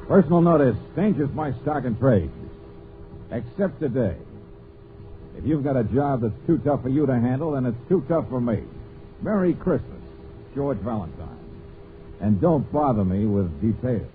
Personal notice. Danger's my stock and trade. Except today. If you've got a job that's too tough for you to handle, then it's too tough for me. Merry Christmas, George Valentine. And don't bother me with details.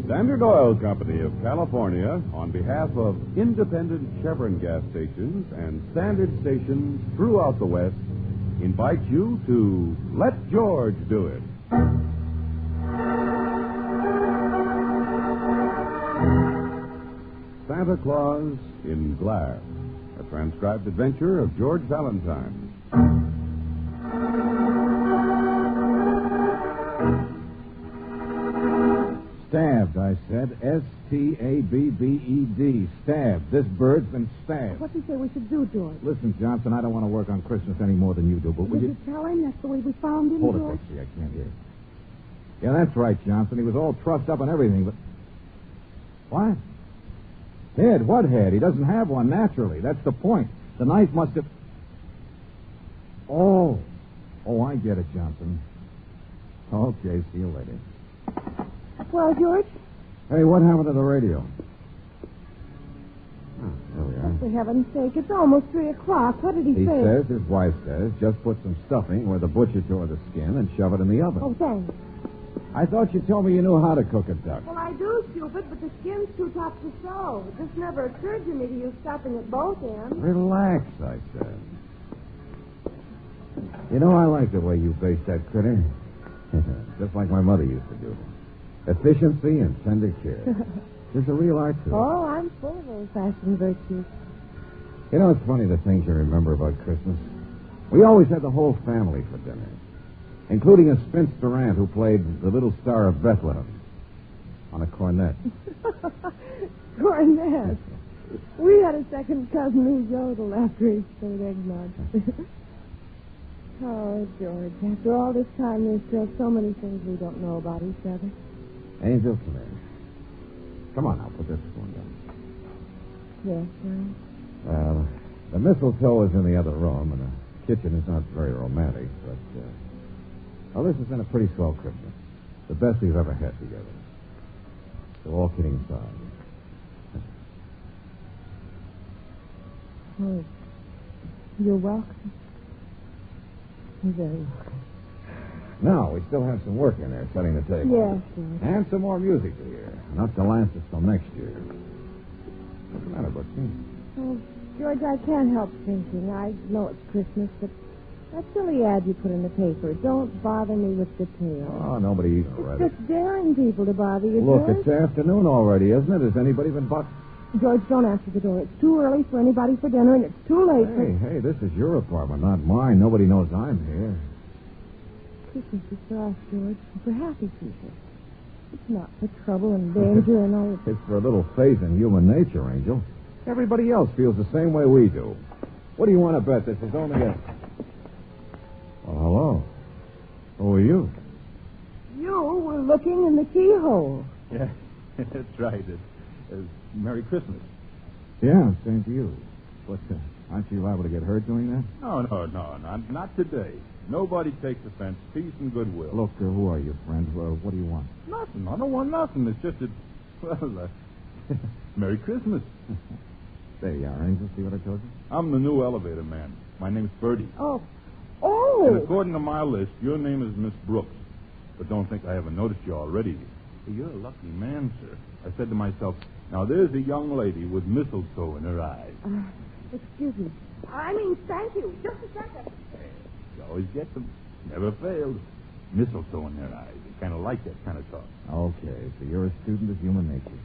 Standard Oil Company of California, on behalf of independent Chevron gas stations and standard stations throughout the West, invites you to Let George Do It. Santa Claus in Glass, a transcribed adventure of George Valentine. Stabbed, I said. S-T-A-B-B-E-D. Stabbed. This bird's been stabbed. What do you say we should do, George? Listen, Johnson, I don't want to work on Christmas any more than you do, but will Did you... you tell him that's the way we found him, Hold it, George? Betsy. I can't hear. Yeah, that's right, Johnson. He was all trussed up and everything, but... What? Head? What head? He doesn't have one, naturally. That's the point. The knife must have... Oh, I get it, Johnson. Okay, see you later. Well, George? Hey, what happened to the radio? Oh, there we are. For heaven's sake, it's almost 3 o'clock. What did he He say? says, his wife says, just put some stuffing where the butcher tore the skin and shove it in the oven. Oh, thanks. I thought you told me you knew how to cook a duck. Well, I do, stupid, but the skin's too tough to sew. It just never occurred to me to use stuffing at both ends. Relax, I said. You know, I like the way you baked that critter. Just like my mother used to do. Efficiency and tender care. There's a real art to it. Oh, I'm full of old-fashioned virtues. You know, it's funny the things you remember about Christmas. We always had the whole family for dinner, including a spinster aunt who played the little star of Bethlehem on a cornet. Cornet. We had a second cousin who yodeled after he stirred eggnog. Oh, George, after all this time, there's still so many things we don't know about each other. Angel, come here. Come on now, put this one down. Yes, sir. Well, the mistletoe is in the other room, and the kitchen is not very romantic, but, well, this has been a pretty swell Christmas. The best we've ever had together. So all kidding aside. Oh, you're welcome. You're very welcome. Now, we still have some work in there, setting the table. Yes, George. And some more music to hear. Enough to last us till next year. What's the matter, Butchie? Oh, George, I can't help thinking. I know it's Christmas, but that silly ad you put in the paper, don't bother me with details. Oh, nobody even read it. It's just daring people to bother you, Look, George. it's afternoon already, isn't it? Has anybody been George, don't answer the door. It's too early for anybody for dinner, and it's too late Hey, this is your apartment, not mine. Nobody knows I'm here. Christmas is for us, George, and for happy people. It's not for trouble and danger and all. It's for a little faith in human nature, Angel. Everybody else feels the same way we do. What do you want to bet? This is only a... Well, hello. Who are you? You were looking in the keyhole. Yeah, that's right. It's Merry Christmas. Yeah, same to you. But aren't you liable to get hurt doing that? No, not today. Nobody takes offense. Peace and goodwill. Look, who are you, friend? What do you want? Nothing. I don't want nothing. It's just that, well, Merry Christmas. There you are, Angel. See what I told you? I'm the new elevator man. My name's Bertie. Oh. And according to my list, your name is Miss Brooks. But don't think I haven't noticed you already. You're a lucky man, sir. I said to myself, now there's a young lady with mistletoe in her eyes. Excuse me. I mean, thank you. Just a second. You always get them. Never failed. Mistletoe in their eyes. They kind of like that kind of talk. Okay, so you're a student of human nature.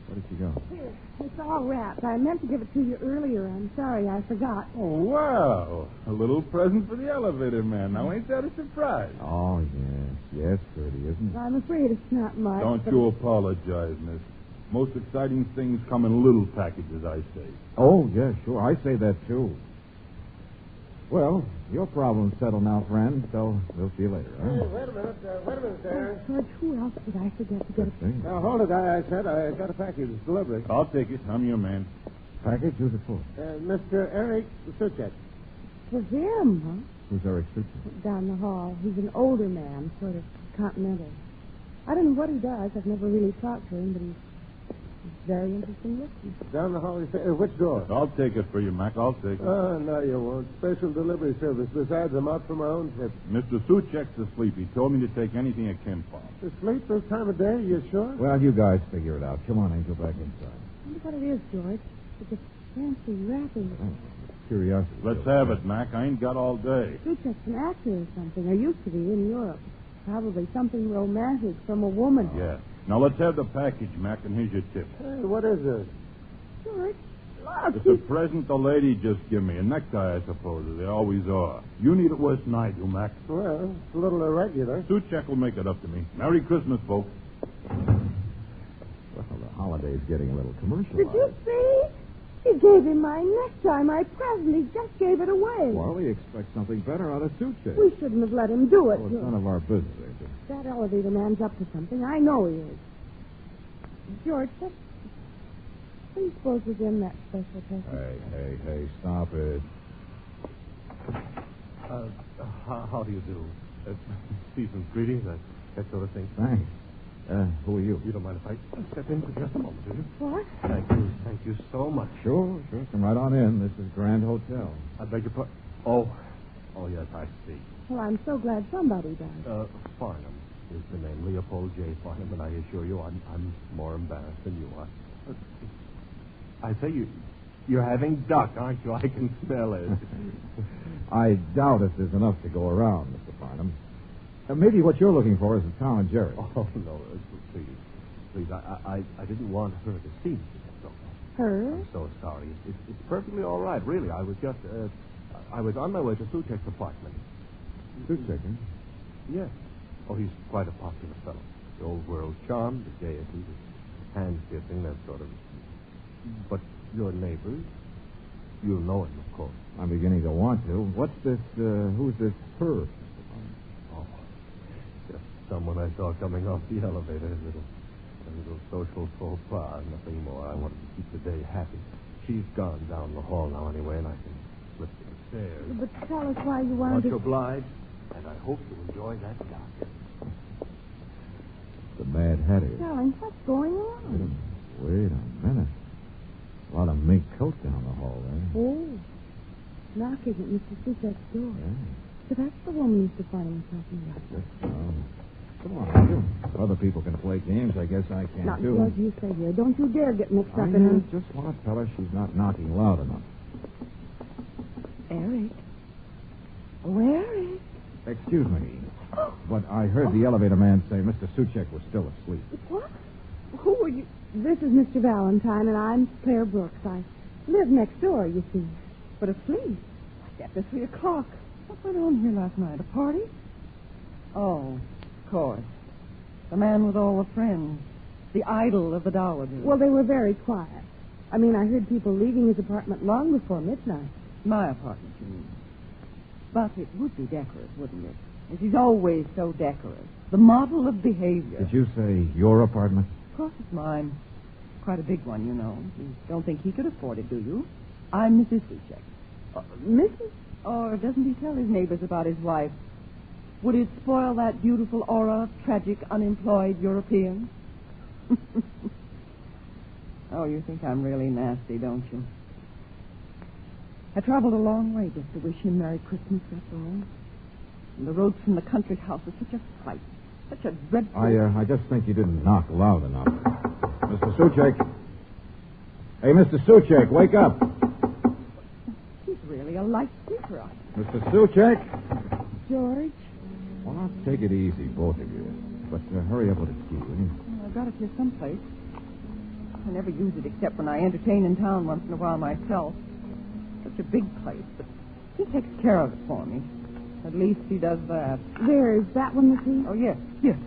Where did she go? Here, it's all wrapped. I meant to give it to you earlier. I'm sorry, I forgot. Oh, wow. A little present for the elevator man. Now, ain't that a surprise? Oh, yes, Bertie, isn't it? I'm afraid it's not much. Don't you apologize, miss. Most exciting things come in little packages, I say. Oh, yeah, sure. I say that, too. Well, your problem's settled now, friend, so we'll see you later, huh? Hey, wait a minute there. George, who else did I forget to get a... Thing. Now, hold it. I said I got a package delivery. I'll take it. I'm your man. Package? Who's it for? Mr. Eric Suchek. For him, huh? Who's Eric Sucher? Down the hall. He's an older man, sort of continental. I don't know what he does. I've never really talked to him, but he's very interesting looking. Down the hall. Which door? I'll take it for you, Mac. I'll take it. Oh, no, you won't. Special delivery service. Besides, I'm out for my own trip. Mr. Suchek's asleep. He told me to take anything at Kim Farm. To sleep this time of day? You sure? Well, you guys figure it out. Come on, Angel, back inside. I wonder what it is, George. It's a fancy wrapping. Curiosity. Let's have it, Mac. I ain't got all day. Suchek's an actor or something, or used to be in Europe. Probably something romantic from a woman. Yeah. Now, let's have the package, Mac, and here's your tip. Hey, what is this? George, look. It's a present the lady just gave me. A necktie, I suppose, as they always are. You need it worse than I do, Mac. Well, it's a little irregular. Suchek will make it up to me. Merry Christmas, folks. Well, the holiday's getting a little commercial. Did you see? He gave him my necktie, my present. He just gave it away. Well, we expect something better out of Sucher. We shouldn't have let him do it. Well, it's none of our business, Angel. That elevator man's up to something. I know he is. George, please suppose we give him that special present. Hey, stop it. How do you do? Season's greetings, that sort of thing. Thanks. Who are you? You don't mind if I step in for just a moment, do you? What? Thank you so much. Sure. Come right on in. This is Grand Hotel. I beg your pardon. Oh, yes, I see. Well, I'm so glad somebody does. Farnham is the name, Leopold J. Farnham, and I assure you I'm more embarrassed than you are. I say you're having duck, aren't you? I can smell it. I doubt if there's enough to go around, Mr. Farnham. Maybe what you're looking for is a Tom and Jerry. Oh, no, please. I didn't want her to see me. So. Her? I'm so sorry. It's perfectly all right, really. I was just, I was on my way to Suchek's apartment. Suchek, huh? Yes. Oh, he's quite a popular fellow. The old world charm, the gaiety, the hand-kissing, that sort of... But your neighbors, you'll know him, of course. I'm beginning to want to. What's this, who's this her? Oh, just someone I saw coming off the elevator. A little social faux pas, nothing more. I wanted to keep the day happy. She's gone down the hall now anyway, and I can slip to the stairs. But tell us why you Much wanted to... obliged, and I hope you enjoy that duck. The Mad Hatter. Darling, what's going on? Wait a minute. A lot of mink coat down the hall there. Oh, knocking at Mr. Suchek's door. Yeah. So that's the woman Mr. Farnham was talking about. Come on, Angel. If other people can play games, I guess I can, Now, too. George, you stay here. Don't you dare get mixed I up in it. just want to tell her she's not knocking loud enough. Eric. Oh, Eric. Excuse me, but I heard the elevator man say Mr. Suchek was still asleep. What? Who are you? This is Mr. Valentine, and I'm Claire Brooks. I live next door, you see. But asleep. After 3 o'clock. What went on here last night? A party? Oh, of course. The man with all the friends. The idol of the Dowagers. Well, they were very quiet. I mean, I heard people leaving his apartment long before midnight. My apartment, you mean. But it would be decorous, wouldn't it? It is always so decorous. The model of behavior. Did you say your apartment? Of course it's mine. Quite a big one, you know. You don't think he could afford it, do you? I'm Mrs. Suchek. Mrs.? Or doesn't he tell his neighbors about his wife? Would it spoil that beautiful aura of tragic, unemployed Europeans? Oh, you think I'm really nasty, don't you? I traveled a long way just to wish him Merry Christmas, that's all. And the road from the country house is such a fright, such a dreadful... I just think you didn't knock loud enough. Mr. Suchek. Hey, Mr. Suchek, wake up. He's really a light sleeper. Mr. Suchek. George? Well, now, take it easy, both of you. But hurry up with the key, will you? Well, I've got it here someplace. I never use it except when I entertain in town once in a while myself. Such a big place, but he takes care of it for me. At least he does that. There's that one, the key? Oh, yes, yes.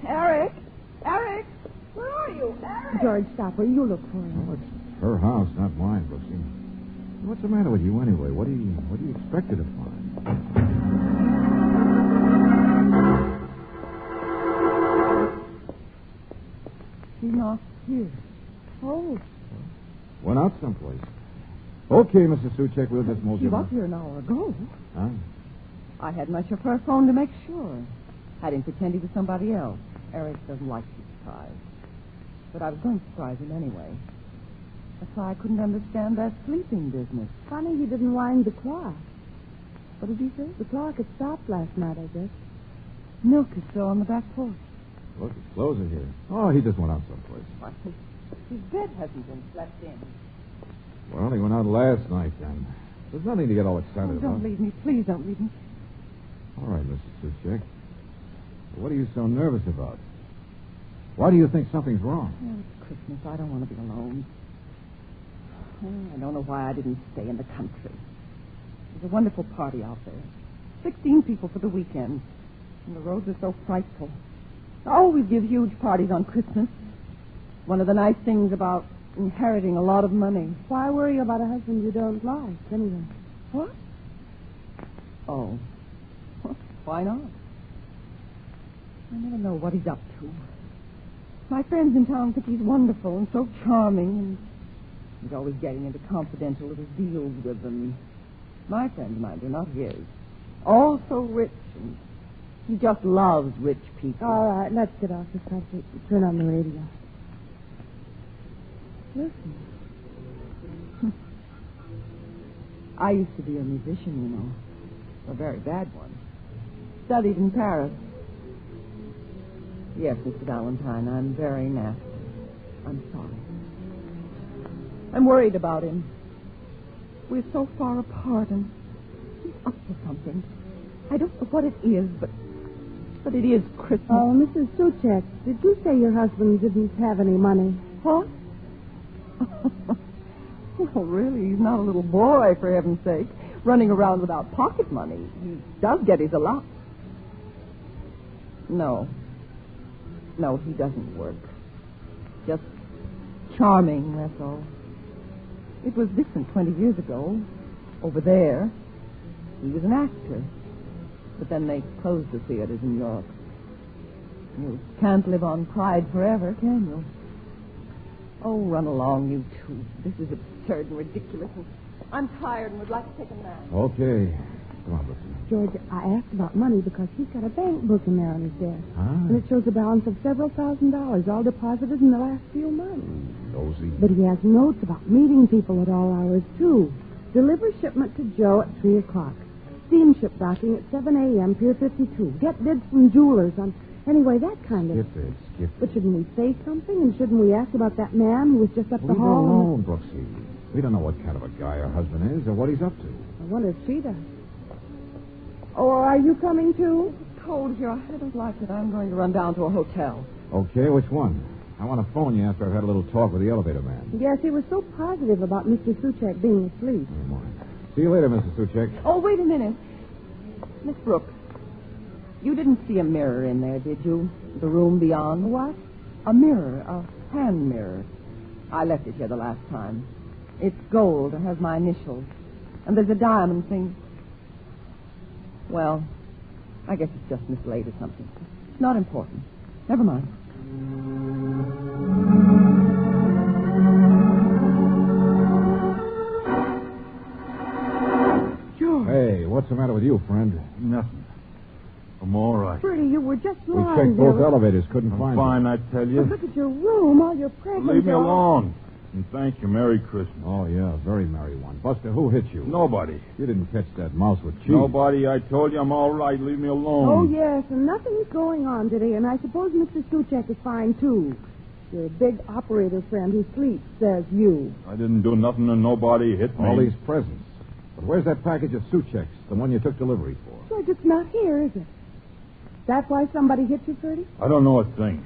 Eric? Eric? Where are you? George, stop. Will you look for her? Well, it's her house, not mine, Brooksy. What's the matter with you anyway? What do you expect her to find? She's not here. Oh, Went out someplace. Okay, Mrs. Suchek, we'll just move She you. was here an hour ago. Huh? I had my chauffeur phone to make sure. Had him pretend he was somebody else. Eric doesn't like to be surprised. But I was going to surprise him anyway. That's why I couldn't understand that sleeping business. funny he didn't wind the clock. What did he say? The clock had stopped last night, I guess. Milk is still on the back porch. Look, his clothes are here. Oh, he just went out someplace. Why, his bed hasn't been slept in. Well, he went out last night, then. There's nothing to get all excited Oh, about. don't leave me. Please don't leave me. All right, Mrs. Suchek. What are you so nervous about? Why do you think something's wrong? Oh, it's Christmas. I don't want to be alone. Oh, I don't know why I didn't stay in the country. There's a wonderful party out there. 16 people for the weekend. And the roads are so frightful. I always give huge parties on Christmas. One of the nice things about inheriting a lot of money. Why worry about a husband you don't like, anyway? What? Oh. Why not? I never know what he's up to. My friends in town think he's wonderful and so charming, and he's always getting into confidential little deals with them. My friends, mind you, not his. All so rich, and he just loves rich people. All right, let's get off the subject and turn on the radio. Listen. I used to be a musician, you know. A very bad one. Studied in Paris. Yes, Mr. Valentine, I'm very nasty. I'm sorry. I'm worried about him. We're so far apart, and he's up to something. I don't know what it is, but it is Christmas. Oh, Mrs. Suchek, did you say your husband didn't have any money? What? Well, really, he's not a little boy, for heaven's sake, running around without pocket money. He does get his allowance. No, he doesn't work. Just charming, that's all. It was different 20 years ago. Over there, he was an actor. But then they closed the theaters in Europe. You can't live on pride forever, can you? Oh, run along, you two. This is absurd and ridiculous. I'm tired and would like to take a nap. Okay. Come on, Brooksy. George, I asked about money because he's got a bank book in there on his desk. Huh? And it shows a balance of several $1,000s, all deposited in the last few months. Nosy. But he has notes about meeting people at all hours, too. Deliver shipment to Joe at 3 o'clock. Steamship docking at 7 a.m., Pier 52. Get bids from jewelers on... Anyway, that kind of... Skip it. But shouldn't we say something? And shouldn't we ask about that man who was just up the Leave her hall? alone, Brooksy. We don't know what kind of a guy her husband is or what he's up to. I wonder if she does. Oh, are you coming, too? It's cold here. I don't like it. I'm going to run down to a hotel. Okay, which one? I want to phone you after I've had a little talk with the elevator man. Yes, he was so positive about Mr. Suchek being asleep. Never mind. See you later, Mrs. Suchek. Oh, wait a minute. Miss Brooks, you didn't see a mirror in there, did you? The room beyond? What? A mirror, a hand mirror. I left it here the last time. It's gold. It has my initials. And there's a diamond thing. Well, I guess it's just mislaid or something. It's not important. Never mind. George. Hey, what's the matter with you, friend? Nothing. I'm all right. Bertie, you were just We lying checked both there. elevators, couldn't I'm find fine, I tell But you. look at your room, all your presents. Leave me all- alone. And thank you. Merry Christmas. you. Oh, yeah, very merry one. Buster, who hit you? Nobody. You didn't catch that mouse with cheese. Nobody. I told you I'm all right. Leave me alone. Oh, yes, and nothing's going on today, and I suppose Mr. Suchek is fine, too. Your big operator friend who sleeps says you. I didn't do nothing and nobody hit me. All these presents. But where's that package of Suchek's, the one you took delivery for? George, it's not here, is it? That's why somebody hit you, Bertie? I don't know a thing.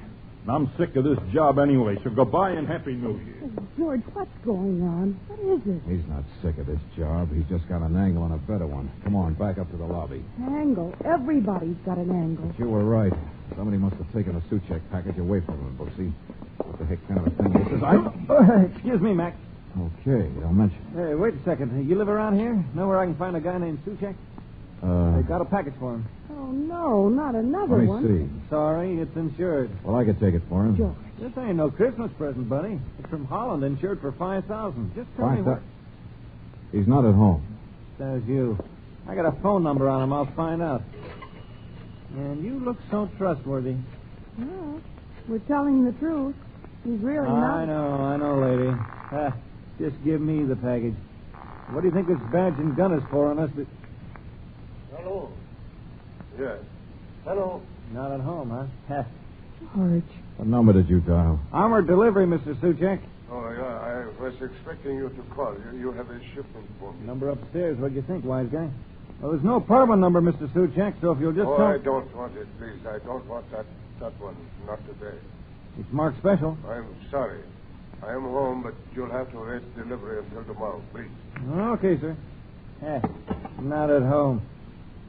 I'm sick of this job anyway, so goodbye and Happy New Year. George, what's going on? What is it? He's not sick of this job. He's just got an angle on a better one. Come on, back up to the lobby. Angle. Everybody's got an angle. But you were right. Somebody must have taken a suit check package away from him, Brooksy. What the heck kind of a thing is this? Excuse me, Mac. Okay, don't mention. Hey, wait a second. You live around here? Know where I can find a guy named Suchek? I got a package for him. Oh, no, not another Let me one. see. Sorry, it's insured. Well, I could take it for him. George. This ain't no Christmas present, buddy. It's from Holland, insured for $5,000. Just tell me what... He's not at home. There's you. I got a phone number on him. I'll find out. And you look so trustworthy. Well, we're telling the truth. He's really not. I know, lady. Just give me the package. What do you think this badge and gun is for, unless it... Hello. Yes. Hello. Not at home, huh? George. What number did you dial? Armored delivery, Mr. Suchek. Oh, yeah, I was expecting you to call. You have a shipment for me. Number upstairs. What do you think, wise guy? Well, there's no apartment number, Mr. Suchek, so if you'll just tell... I don't want it, please. I don't want that one. Not today. It's marked special. I'm sorry. I am home, but you'll have to wait delivery until tomorrow, please. Okay, sir. Not at home.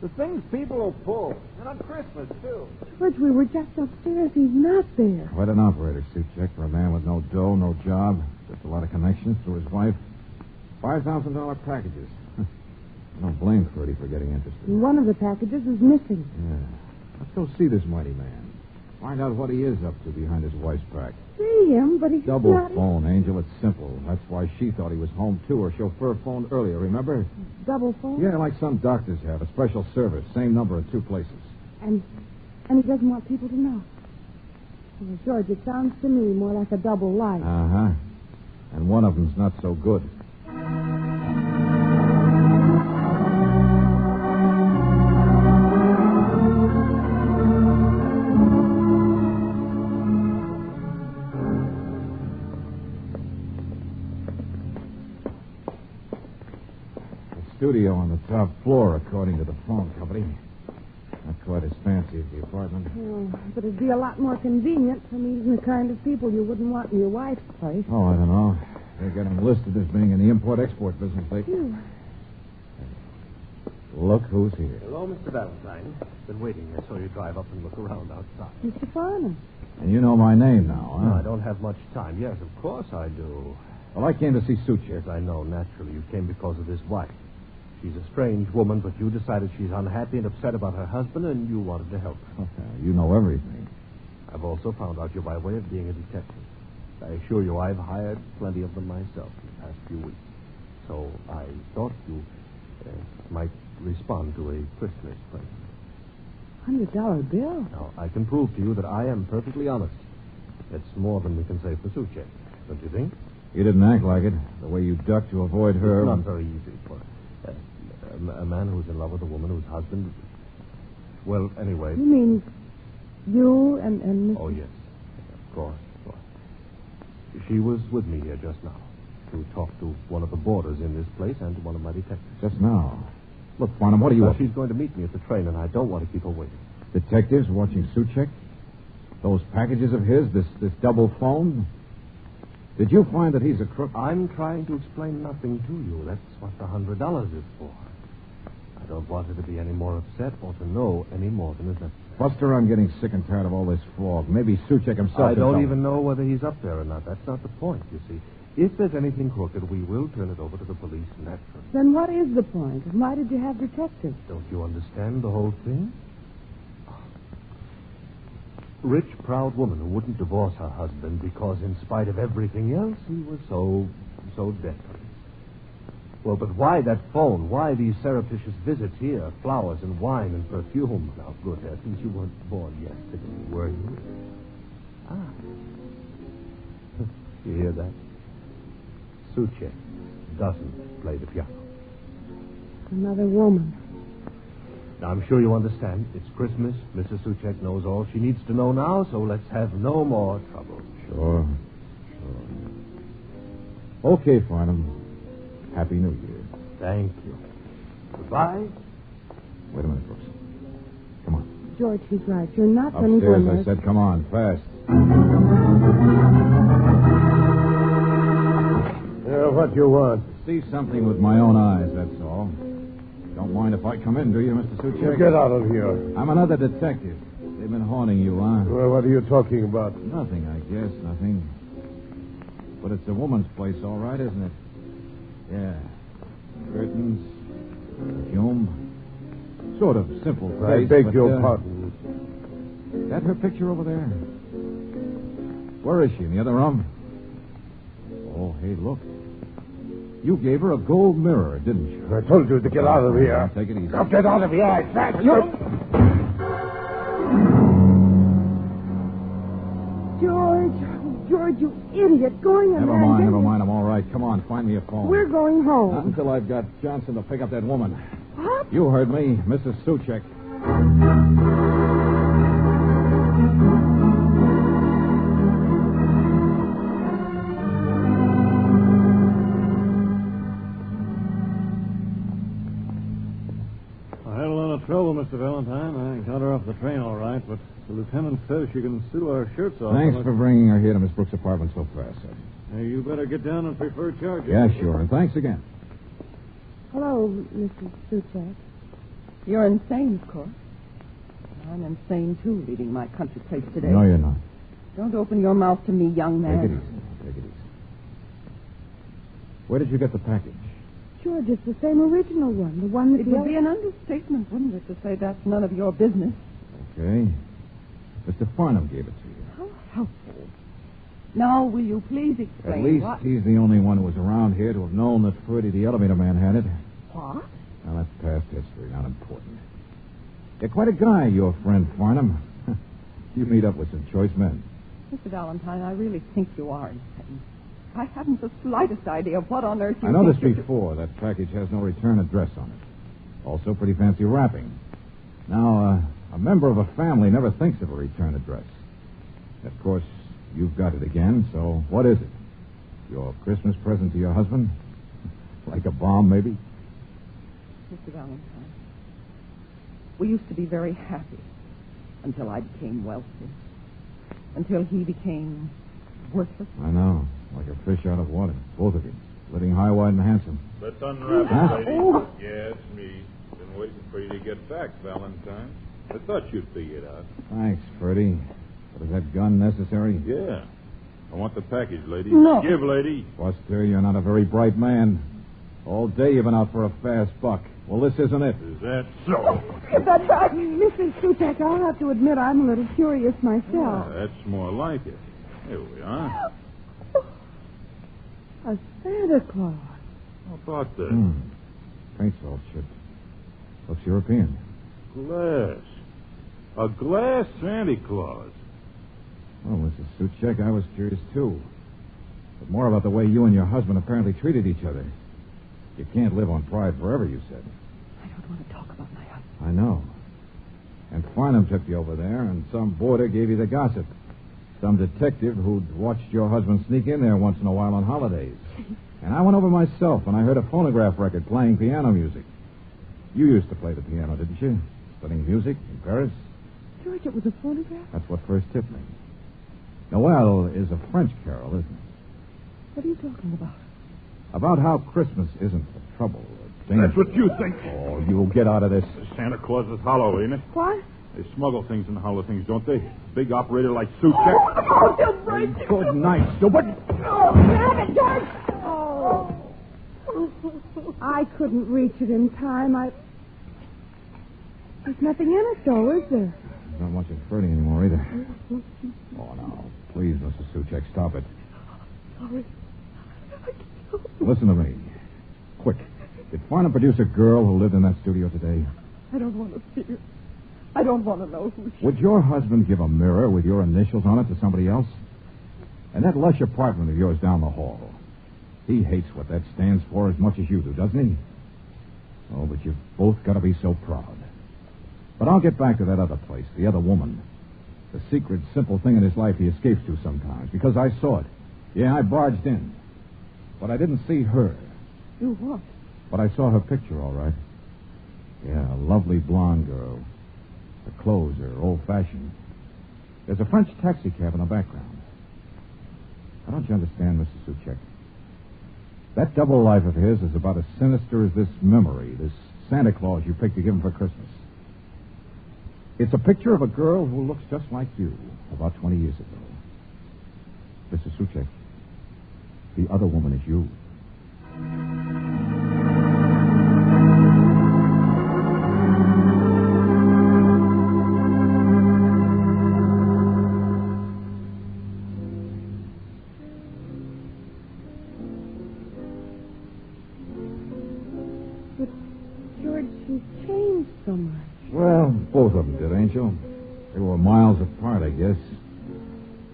The things people will pull. And on Christmas, too. George, we were just upstairs. He's not there. Quite an operator, suit check for a man with no dough, no job, just a lot of connections through his wife. $5,000 packages. I don't blame Ferdy for getting interested. One of the packages is missing. Yeah. Let's go see this mighty man. Find out what he is up to behind his wife's back. See him, but he's Double not... phone, Angel. It's simple. That's why she thought he was home, too. Her chauffeur phoned earlier, remember? Double phone? Yeah, like some doctors have. A special service. Same number in two places. And he doesn't want people to know. Well, George, it sounds to me more like a double life. Uh-huh. And one of them's not so good. Studio on the top floor, according to the phone company. Not quite as fancy as the apartment. Oh, but it'd be a lot more convenient for meeting the kind of people you wouldn't want in your wife's place. Oh, I don't know. They got him listed as being in the import-export business. Phew. Look who's here. Hello, Mr. Valentine. Been waiting. I saw you drive up and look around outside. Mr. Farnham. And you know my name now, huh? No, I don't have much time. Yes, of course I do. Well, I came to see Suchek. Yes, I know. Naturally, you came because of his wife. She's a strange woman, but you decided she's unhappy and upset about her husband, and you wanted to help her. You know everything. I've also found out you by way of being a detective. I assure you, I've hired plenty of them myself in the past few weeks. So I thought you might respond to a Christmas present. $100 bill? Now, I can prove to you that I am perfectly honest. It's more than we can say for Suchek, don't you think? You didn't act like it. The way you ducked to avoid her. It's not very easy for a man who's in love with a woman whose husband... Well, anyway... You mean you and... Oh, yes. Of course. She was with me here just now to talk to one of the boarders in this place and to one of my detectives. Just now. Look, Farnham, what are you... Well, she's going to meet me at the train, and I don't want to keep her waiting. Detectives watching Suchek? Those packages of his, this double phone? Did you find that he's a crook? I'm trying to explain nothing to you. That's what the $100 is for. I don't want her to be any more upset or to know any more than is necessary. Buster, I'm getting sick and tired of all this fog. Maybe Suchek himself... I don't even know whether he's up there or not. That's not the point, you see. If there's anything crooked, we will turn it over to the police naturally. Then what is the point? And why did you have detectives? Don't you understand the whole thing? Rich, proud woman who wouldn't divorce her husband because, in spite of everything else, he was so desperate. Well, but why that phone? Why these surreptitious visits here? Flowers and wine and perfume. Now, good heavens, you weren't born yesterday, were you? You hear that? Suchek doesn't play the piano. Another woman. Now, I'm sure you understand. It's Christmas. Mrs. Suchek knows all she needs to know now, so let's have no more trouble. Sure. Okay, Farnham. Happy New Year. Thank you. Goodbye. Wait a minute, Brooks. Come on. George, he's right. You're not going to go in Upstairs, there. I said, come on, fast. What you want? See something with my own eyes, that's all. Don't mind if I come in, do you, Mr. Suchek? Get out of here. I'm another detective. They've been haunting you, huh? Well, what are you talking about? Nothing, I guess, nothing. But it's a woman's place, all right, isn't it? Yeah. Curtains, perfume. Sort of simple I place, beg but, your pardon. That her picture over there? Where is she? In the other room? Oh, hey, look. You gave her a gold mirror, didn't you? I told you to get out of here. Take it easy. Now get out of here, I said. George, you idiot. Going in Never there. mind, never mind. I'm all right. Come on, find me a phone. We're going home. Not until I've got Johnson to pick up that woman. What? You heard me, Mrs. Suchek. I had a lot of trouble, Mr. Valentine. I got her off the train all right, but the lieutenant says she can sew our shirts off. Thanks for bringing her here to Miss Brooks' apartment so fast, sir. Hey, you better get down and prefer charges. Yeah, sure. And thanks again. Hello, Mrs. Suchek. You're insane, of course. I'm insane, too, leaving my country place today. No, you're not. Don't open your mouth to me, young man. Take it easy. Take it easy. Where did you get the package? George, it's the same original one. The one that It would be an understatement, wouldn't it, to say that's none of your business? Okay. Mr. Farnham gave it to you. How helpful. Now, will you please explain At least what... he's the only one who was around here to have known that Ferdy, the elevator man, had it. What? Now, that's past history, not important. You're quite a guy, your friend Farnham. You meet up with some choice men. Mr. Valentine, I really think you are insane. I haven't the slightest idea of what on earth you I noticed think before that package has no return address on it. Also pretty fancy wrapping. Now, a member of a family never thinks of a return address. Of course, you've got it again, so what is it? Your Christmas present to your husband? Like a bomb, maybe? Mr. Valentine, we used to be very happy until I became wealthy. Until he became worthless. I know. Like a fish out of water. Both of you. Living high, wide, and handsome. Let's unwrap Huh? it, lady. Oh. Yes, me. Been waiting for you to get back, Valentine. I thought you'd figure it out. Thanks, Ferdy. But is that gun necessary? Yeah. I want the package, lady. No. Give, lady. Buster, you're not a very bright man. All day you've been out for a fast buck. Well, this isn't it. Is that so? But, Mrs. Suchek, I'll have to admit I'm a little curious myself. That's more like it. Here we are. A Santa Claus. How about that? Paint's all chipped. Looks European. Glass. A glass Santa Claus. Well, Mrs. Suchek, I was curious, too. But more about the way you and your husband apparently treated each other. You can't live on pride forever, you said. I don't want to talk about my husband. I know. And Farnham took you over there, and some boarder gave you the gossip. Some detective who'd watched your husband sneak in there once in a while on holidays. And I went over myself, and I heard a phonograph record playing piano music. You used to play the piano, didn't you? Studying music in Paris? George, it was a phonograph? That's what first tipped me. Noel is a French carol, isn't it? What are you talking about? About how Christmas isn't the trouble. That's what you think. Oh, you'll get out of this. Santa Claus is hollow, ain't it? What? They smuggle things in hollow things, don't they? Big operator like Suchek. Oh, they'll break you. Good night, stupid. Oh, grab it, George. Oh. I couldn't reach it in time. There's nothing in it, though, is there? There's not much of Ferdy anymore, either. Oh, no. Please, Mrs. Suchek, stop it. Sorry. Listen to me. Quick. Did Farnham produce a girl who lived in that studio today? I don't want to see her. I don't want to know who she Would your husband give a mirror with your initials on it to somebody else? And that lush apartment of yours down the hall. He hates what that stands for as much as you do, doesn't he? Oh, but you've both got to be so proud. But I'll get back to that other place, the other woman. The secret, simple thing in his life he escapes to sometimes, because I saw it. Yeah, I barged in. But I didn't see her. You what? But I saw her picture, all right. Yeah, a lovely blonde girl. Her clothes are old-fashioned. There's a French taxi cab in the background. Now, don't you understand, Mrs. Suchek? That double life of his is about as sinister as this memory, this Santa Claus you picked to give him for Christmas. It's a picture of a girl who looks just like you about 20 years ago. Mr. Suchek, the other woman is you. But, George, she's changed so much. Well, both of them did, Angel. They were miles apart, I guess.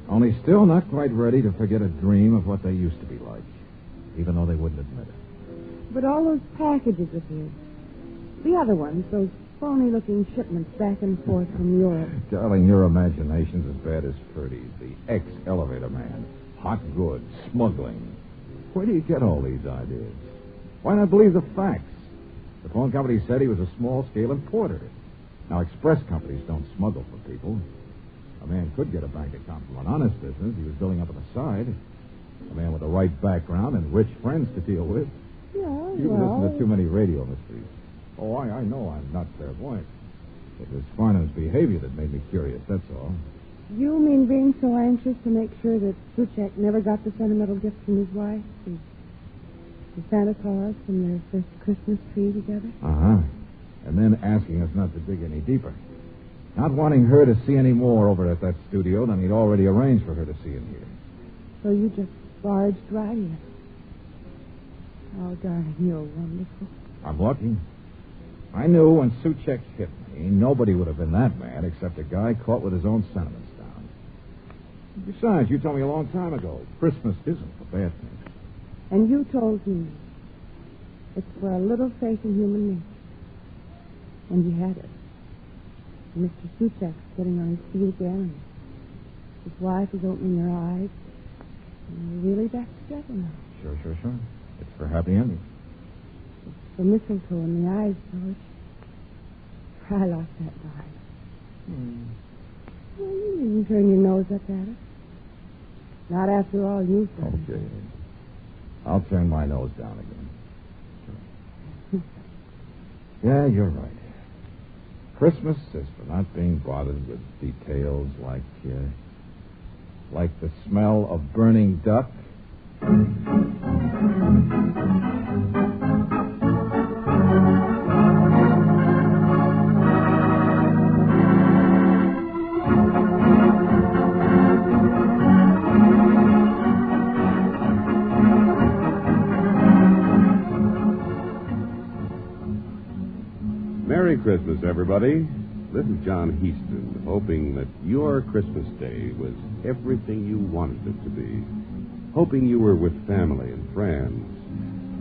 Only still not quite ready to forget a dream of what they used to be like, even though they wouldn't admit it. But all those packages of his, the other ones, those phony-looking shipments back and forth from Europe. Darling, your imagination's as bad as Ferdy's, the ex-elevator man. Hot goods, smuggling. Where do you get all these ideas? Why not believe the facts? The phone company said he was a small-scale importer. Now, express companies don't smuggle for people. A man could get a bank account from an honest business he was building up on the side. A man with the right background and rich friends to deal with. Yeah, You listen to too many radio mysteries. Oh, I know I'm not clairvoyant. It was Farnham's behavior that made me curious, that's all. You mean being so anxious to make sure that Suchek never got the sentimental gift from his wife? The Santa Claus from their first Christmas tree together? Uh-huh. And then asking us not to dig any deeper. Not wanting her to see any more over at that studio than he'd already arranged for her to see in here. So you just barged right in. Oh, darling, you're wonderful. I'm lucky. I knew when Suchek hit me, nobody would have been that mad except a guy caught with his own sentiments down. Besides, you told me a long time ago, Christmas isn't for bad things. And you told me it's for a little faith in human nature. And you had it. Mr. Suchek's sitting on his feet again, and his wife is opening her eyes, and they're really back together now. Sure. It's for happy ending. It's for mistletoe in the eyes, George. I like that vibe. Well, you needn't turn your nose up at it. Not after all you've done. Okay. I'll turn my nose down again. Yeah, you're right. Christmas is for not being bothered with details like the smell of burning duck. Merry Christmas, everybody. This is John Heaston, hoping that your Christmas Day was everything you wanted it to be. Hoping you were with family and friends,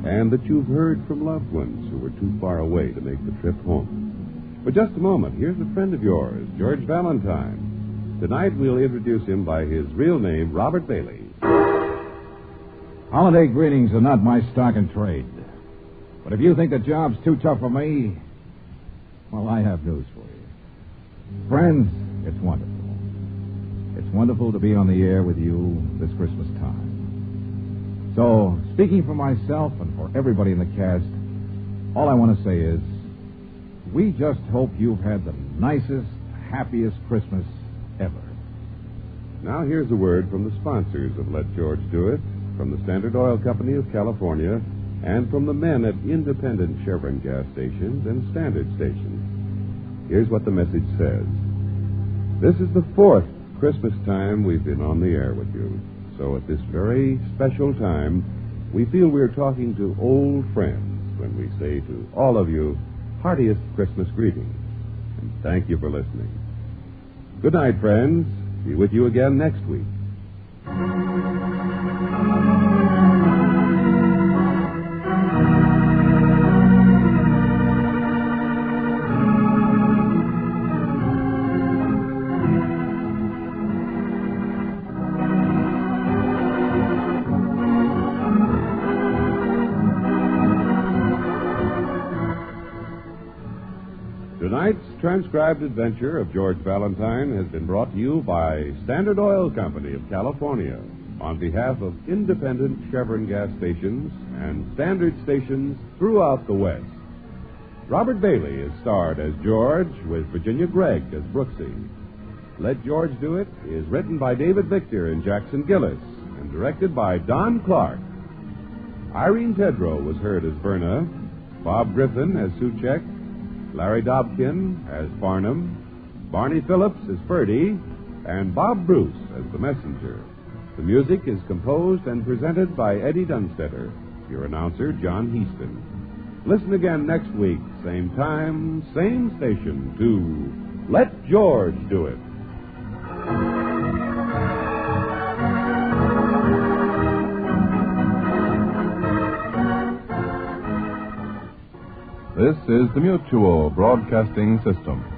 and that you've heard from loved ones who were too far away to make the trip home. For just a moment, here's a friend of yours, George Valentine. Tonight we'll introduce him by his real name, Robert Bailey. Holiday greetings are not my stock in trade. But if you think the job's too tough for me, well, I have news for you. Friends, it's wonderful. It's wonderful to be on the air with you this Christmas time. So, speaking for myself and for everybody in the cast, all I want to say is, we just hope you've had the nicest, happiest Christmas ever. Now here's a word from the sponsors of Let George Do It, from the Standard Oil Company of California, and from the men at independent Chevron gas stations and Standard stations. Here's what the message says. This is the fourth Christmas time we've been on the air with you. So at this very special time, we feel we're talking to old friends when we say to all of you, heartiest Christmas greetings. And thank you for listening. Good night, friends. Be with you again next week. Tonight's transcribed adventure of George Valentine has been brought to you by Standard Oil Company of California. on behalf of independent Chevron gas stations and standard stations throughout the West. Robert Bailey is starred as George, with Virginia Gregg as Brooksy. Let George Do It is written by David Victor and Jackson Gillis and directed by Don Clark. Irene Tedrow was heard as Verna, Bob Griffin as Suchek, Larry Dobkin as Farnham, Barney Phillips as Ferdy, and Bob Bruce as the messenger. The music is composed and presented by Eddie Dunstetter, your announcer, John Heaston. Listen again next week, same time, same station, to Let George Do It. This is the Mutual Broadcasting System.